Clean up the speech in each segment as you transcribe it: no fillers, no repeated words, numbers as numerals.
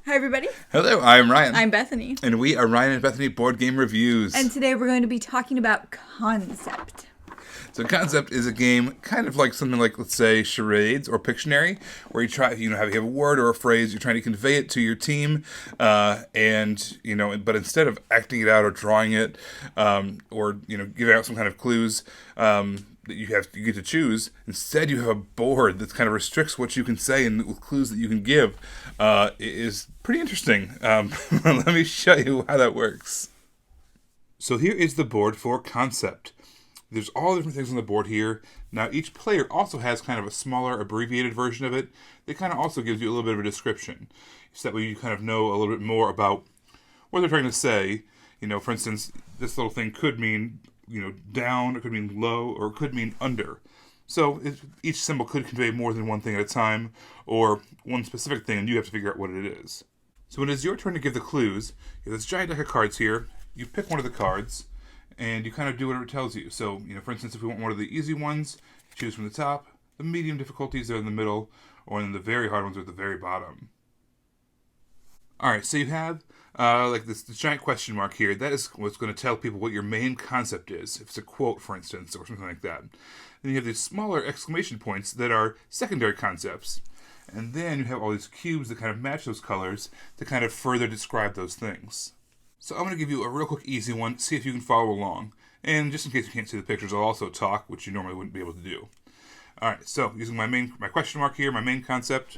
Hi, everybody. Hello, I'm Ryan. I'm Bethany. And we are Ryan and Bethany Board Game Reviews. And today we're going to be talking about Concept. So Concept is a game kind of like something like, let's say, charades or Pictionary, where you try, you have a word or a phrase, you're trying to convey it to your team, but instead of acting it out or drawing it, or giving out some kind of clues, that you get to choose. Instead, you have a board that kind of restricts what you can say and the clues that you can give. It is pretty interesting. Let me show you how that works. So here is the board for Concept. There's all different things on the board here. Now, each player also has kind of a smaller, abbreviated version of it. It kind of also gives you a little bit of a description. So that way you kind of know a little bit more about what they're trying to say. For instance, this little thing could mean down, it could mean low, or it could mean under. So each symbol could convey more than one thing at a time, or one specific thing, and you have to figure out what it is. So when it is your turn to give the clues, you have this giant deck of cards here. You pick one of the cards, and you kind of do whatever it tells you. So, for instance, if we want one of the easy ones, choose from the top. The medium difficulties are in the middle, or then the very hard ones are at the very bottom. Alright, so you have this giant question mark here. That is what's going to tell people what your main concept is. If it's a quote, for instance, or something like that. Then you have these smaller exclamation points that are secondary concepts. And then you have all these cubes that kind of match those colors to kind of further describe those things. So I'm going to give you a real quick easy one, see if you can follow along. And just in case you can't see the pictures, I'll also talk, which you normally wouldn't be able to do. Alright, so using my question mark here, my main concept.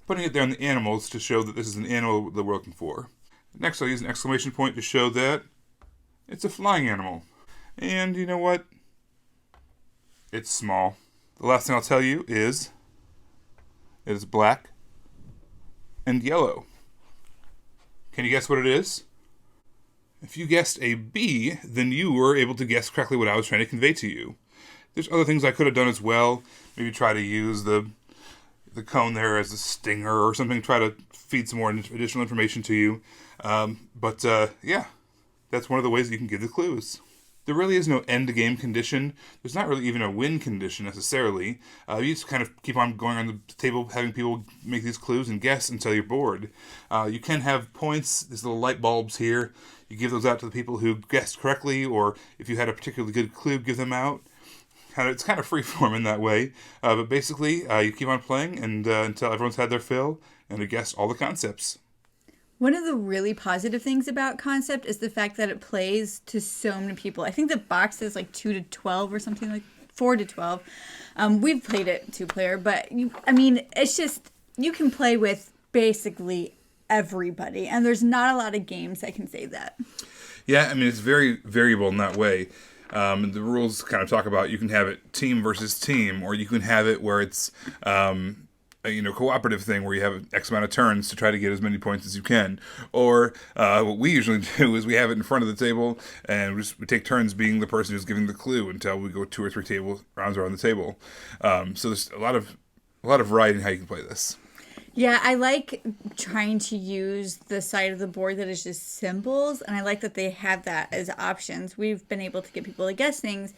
Putting it there on the animals to show that this is an animal that we're looking for. Next, I'll use an exclamation point to show that it's a flying animal. And you know what? It's small. The last thing I'll tell you is it is black and yellow. Can you guess what it is? If you guessed a bee, then you were able to guess correctly what I was trying to convey to you. There's other things I could have done as well. Maybe try to use the cone there as a stinger or something, try to feed some more additional information to you. But that's one of the ways that you can give the clues. There really is no end game condition. There's not really even a win condition necessarily. You just kind of keep on going on the table, having people make these clues and guess until you're bored. You can have points, these little light bulbs here. You give those out to the people who guessed correctly, or if you had a particularly good clue, give them out. It's kind of freeform in that way, but basically you keep on playing and until everyone's had their fill and to guess all the concepts. One of the really positive things about Concept is the fact that it plays to so many people. I think the box is like 2 to 12 or something, like 4 to 12. We've played it 2-player, but it's just, you can play with basically everybody, and there's not a lot of games that can say that. Yeah, it's very variable in that way. The rules kind of talk about you can have it team versus team, or you can have it where it's a cooperative thing where you have X amount of turns to try to get as many points as you can. Or what we usually do is we have it in front of the table, and we take turns being the person who's giving the clue until we go 2 or 3 rounds around the table. So there's a lot of variety in how you can play this. Yeah, I like trying to use the side of the board that is just symbols, and I like that they have that as options. We've been able to get people to guess things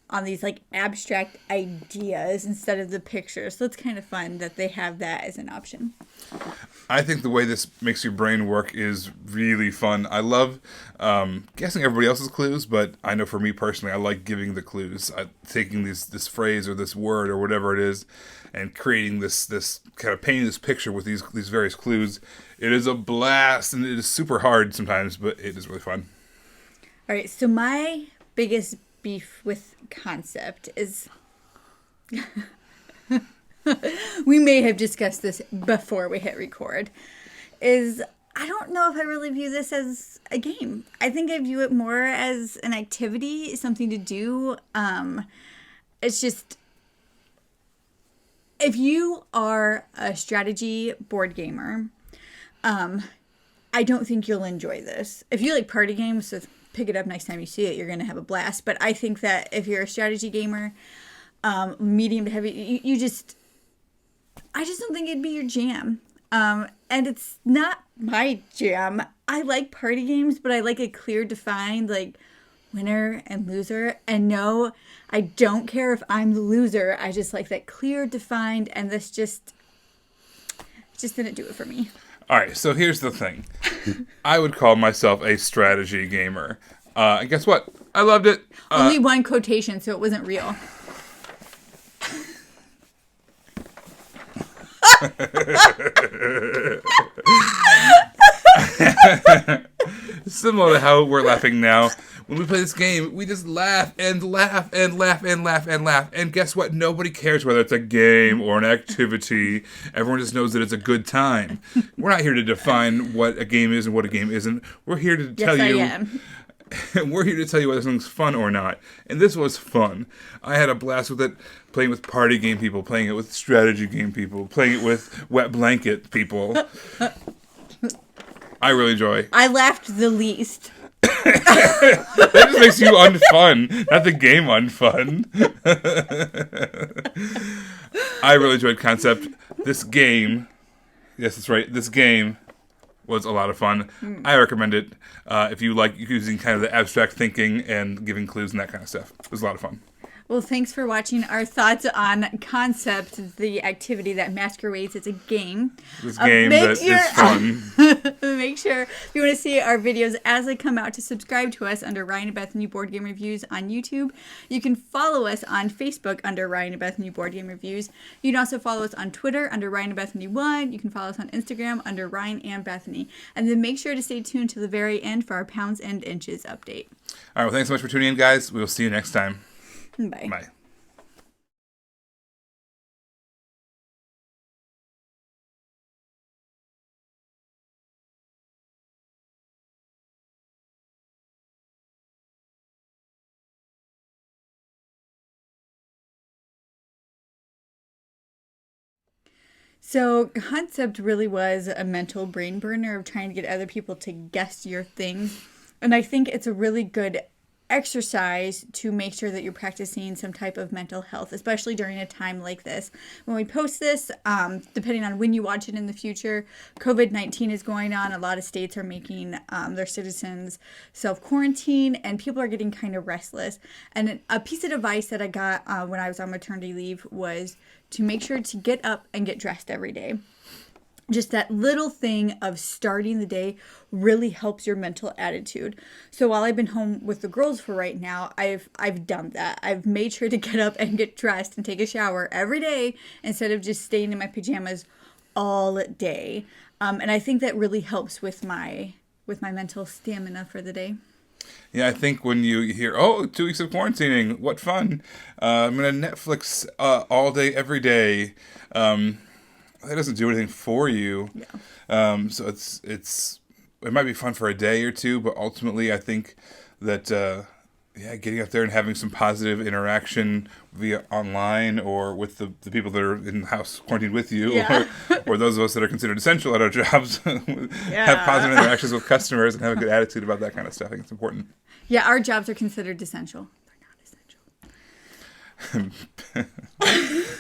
on these like abstract ideas instead of the pictures. So it's kind of fun that they have that as an option. I think the way this makes your brain work is really fun. I love guessing everybody else's clues, but I know for me personally, I like giving the clues. Taking this phrase or this word or whatever it is, and creating this kind of painting this picture with these various clues. It is a blast, and it is super hard sometimes, but it is really fun. All right, so my biggest beef with Concept is we may have discussed this before we hit record, is I don't know if I really view this as a game. I think I view it more as an activity, something to do. It's just, if you are a strategy board gamer, I don't think you'll enjoy this. If you like party games, so pick it up next time you see it, you're going to have a blast. But I think that if you're a strategy gamer, medium to heavy, I just don't think it'd be your jam. And it's not my jam. I like party games, but I like a clear, defined, like, winner and loser. And no, I don't care if I'm the loser. I just like that clear, defined, and this just just didn't do it for me. All right, so here's the thing. I would call myself a strategy gamer. And guess what? I loved it. Only one quotation, so it wasn't real. Similar to how we're laughing now. When we play this game, we just laugh and laugh and laugh and laugh and laugh. And guess what? Nobody cares whether it's a game or an activity. Everyone just knows that it's a good time. We're not here to define what a game is and what a game isn't. We're here to tell you. Yes, I am. We're here to tell you whether something's fun or not. And this was fun. I had a blast with it, playing with party game people, playing it with strategy game people, playing it with wet blanket people. I really enjoy. I laughed the least. That just makes you unfun, not the game unfun. I really enjoyed Concept. This game, yes, that's right, this game was a lot of fun. I recommend it if you like using kind of the abstract thinking and giving clues and that kind of stuff. It was a lot of fun. Well, thanks for watching our thoughts on Concept, the activity that masquerades as a game. This game that is fun. Make sure, if you want to see our videos as they come out, to subscribe to us under Ryan and Bethany Board Game Reviews on YouTube. You can follow us on Facebook under Ryan and Bethany Board Game Reviews. You can also follow us on Twitter under Ryan and Bethany 1. You can follow us on Instagram under Ryan and Bethany. And then make sure to stay tuned to the very end for our Pounds and Inches update. All right, well, thanks so much for tuning in, guys. We will see you next time. Bye. Bye. So Concept really was a mental brain burner of trying to get other people to guess your things. And I think it's a really good exercise to make sure that you're practicing some type of mental health, especially during a time like this. When we post this, depending on when you watch it in the future, COVID-19 is going on. A lot of states are making their citizens self-quarantine, and people are getting kind of restless. And a piece of advice that I got when I was on maternity leave was to make sure to get up and get dressed every day. Just that little thing of starting the day really helps your mental attitude. So while I've been home with the girls for right now, I've done that. I've made sure to get up and get dressed and take a shower every day instead of just staying in my pajamas all day. And I think that really helps with my mental stamina for the day. Yeah, I think when you hear, 2 weeks of quarantining, what fun. I'm going to Netflix all day, every day. That doesn't do anything for you. Yeah. So it might be fun for a day or two, but ultimately I think that getting out there and having some positive interaction via online or with the people that are in the house quarantined with you, or those of us that are considered essential at our jobs, have positive interactions with customers and have a good attitude about that kind of stuff. I think it's important. Yeah, our jobs are considered essential. I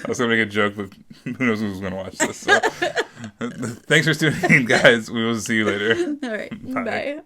was going to make a joke, but who knows who's going to watch this. So. Thanks for tuning in, guys. We will see you later. All right. Bye.